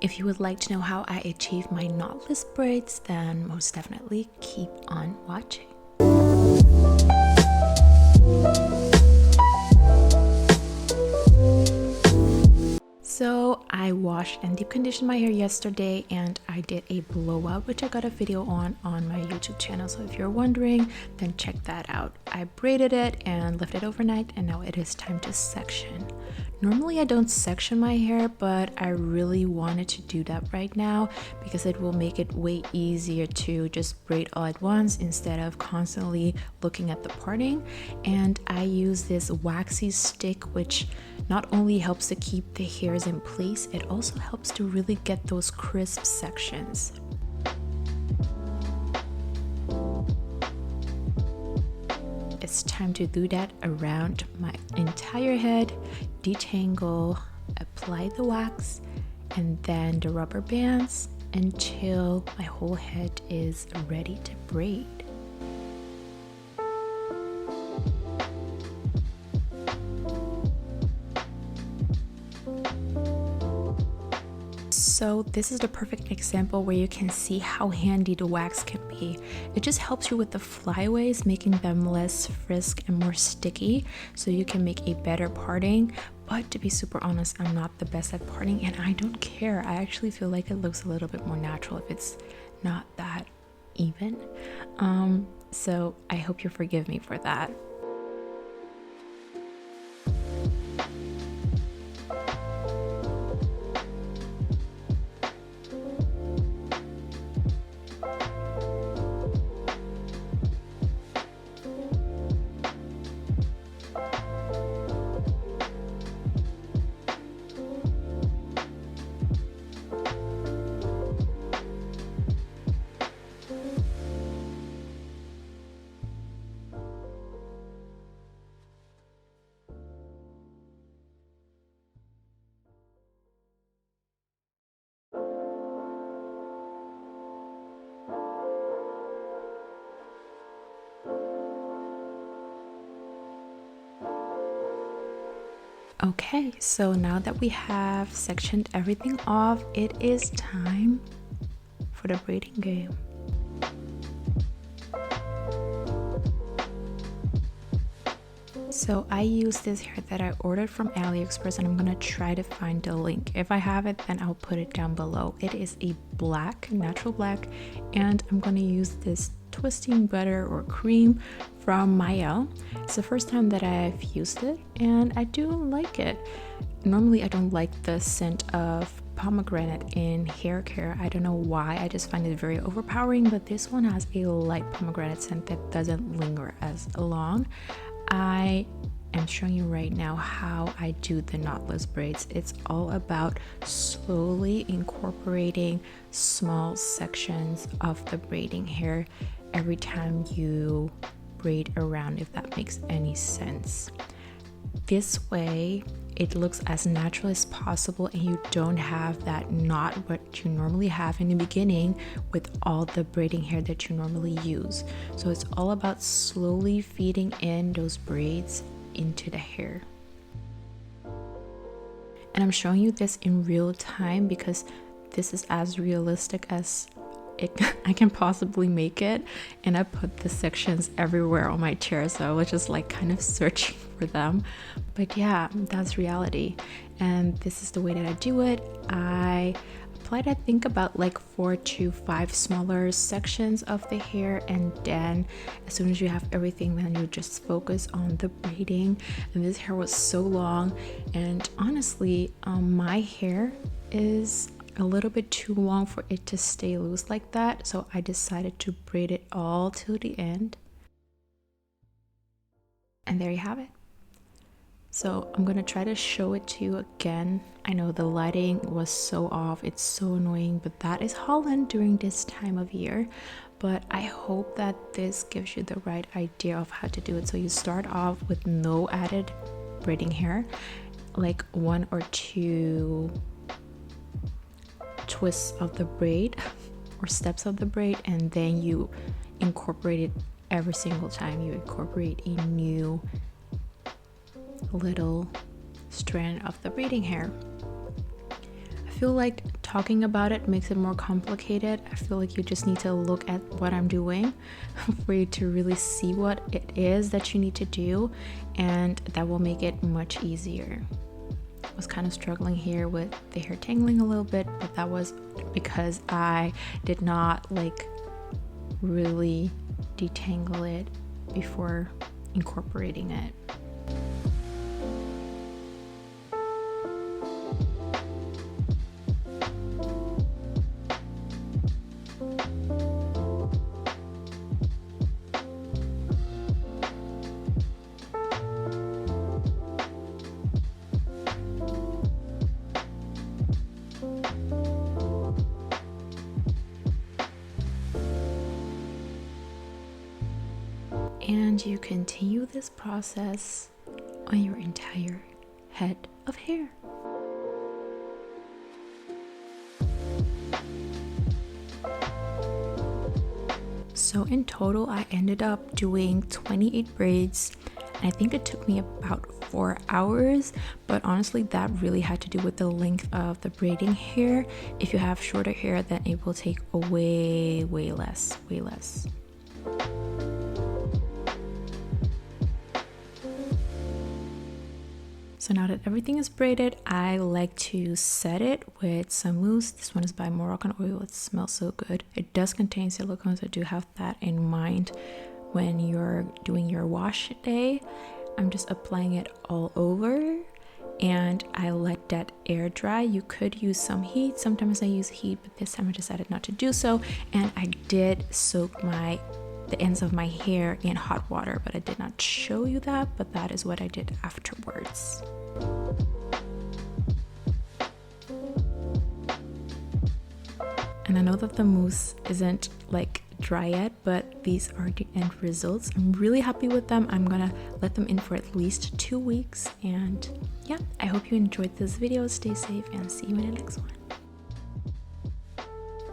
If you would like to know how I achieve my knotless braids, then most definitely keep on watching. So I washed and deep conditioned my hair yesterday, and I did a blowout, which I got a video on my YouTube channel. So if you're wondering, then check that out. I braided it and left it overnight, and now it is time to section. Normally I don't section my hair, but I really wanted to do that right now because it will make it way easier to just braid all at once instead of constantly looking at the parting. And I use this waxy stick, which not only helps to keep the hairs in place, it also helps to really get those crisp sections. It's time to do that around my entire head, detangle, apply the wax, and then the rubber bands until my whole head is ready to braid. So this is the perfect example where you can see how handy the wax can be. It just helps you with the flyaways, making them less frisk and more sticky, so you can make a better parting. But to be super honest, I'm not the best at parting, and I don't care. I actually feel like it looks a little bit more natural if it's not that even. So I hope you forgive me for that. Okay, so now that we have sectioned everything off, it is time for the braiding game. So I use this hair that I ordered from AliExpress, and I'm gonna try to find the link. If I have it, then I'll put it down below. It is a black, natural black, and I'm gonna use this twisting butter or cream from Maya. It's the first time that I've used it, and I do like it. Normally I don't like the scent of pomegranate in hair care. I don't know why, I just find it very overpowering, but this one has a light pomegranate scent that doesn't linger as long. I am showing you right now how I do the knotless braids. It's all about slowly incorporating small sections of the braiding hair every time you braid around, if that makes any sense. This way it looks as natural as possible, and you don't have that knot what you normally have in the beginning with all the braiding hair that you normally use. So it's all about slowly feeding in those braids into the hair. And I'm showing you this in real time because this is as realistic as I can possibly make it, and I put the sections everywhere on my chair, so I was just like kind of searching for them. But yeah, that's reality, and this is the way that I do it. I applied, I think, about like 4 to 5 smaller sections of the hair, and then as soon as you have everything, then you just focus on the braiding. And this hair was so long, and honestly, my hair is a little bit too long for it to stay loose like that, so I decided to braid it all till the end. And there you have it. So I'm gonna try to show it to you again. I know the lighting was so off, it's so annoying, but that is Holland during this time of year. But I hope that this gives you the right idea of how to do it. So you start off with no added braiding hair, like 1 or 2 twists of the braid or steps of the braid, and then you incorporate it every single time. You incorporate a new little strand of the braiding hair. I feel like talking about it makes it more complicated. I feel like you just need to look at what I'm doing for you to really see what it is that you need to do, and that will make it much easier. I was kind of struggling here with the hair tangling a little bit, but that was because I did not like really detangle it before incorporating it. And you continue this process on your entire head of hair. So in total, I ended up doing 28 braids. And I think it took me about 4 hours, but honestly that really had to do with the length of the braiding hair. If you have shorter hair, then it will take way less. So now that everything is braided, I like to set it with some mousse. This one is by Moroccan Oil. It smells so good. It does contain silicone, so do have that in mind when you're doing your wash day. I'm just applying it all over and I let that air dry. You could use some heat. Sometimes I use heat, but this time I decided not to do so. And I did soak the ends of my hair in hot water, but I did not show you that, but that is what I did afterwards. And I know that the mousse isn't like dry yet, but these are the end results. I'm really happy with them. I'm gonna let them in for at least 2 weeks, and yeah, I hope you enjoyed this video. Stay safe and see you in the next one.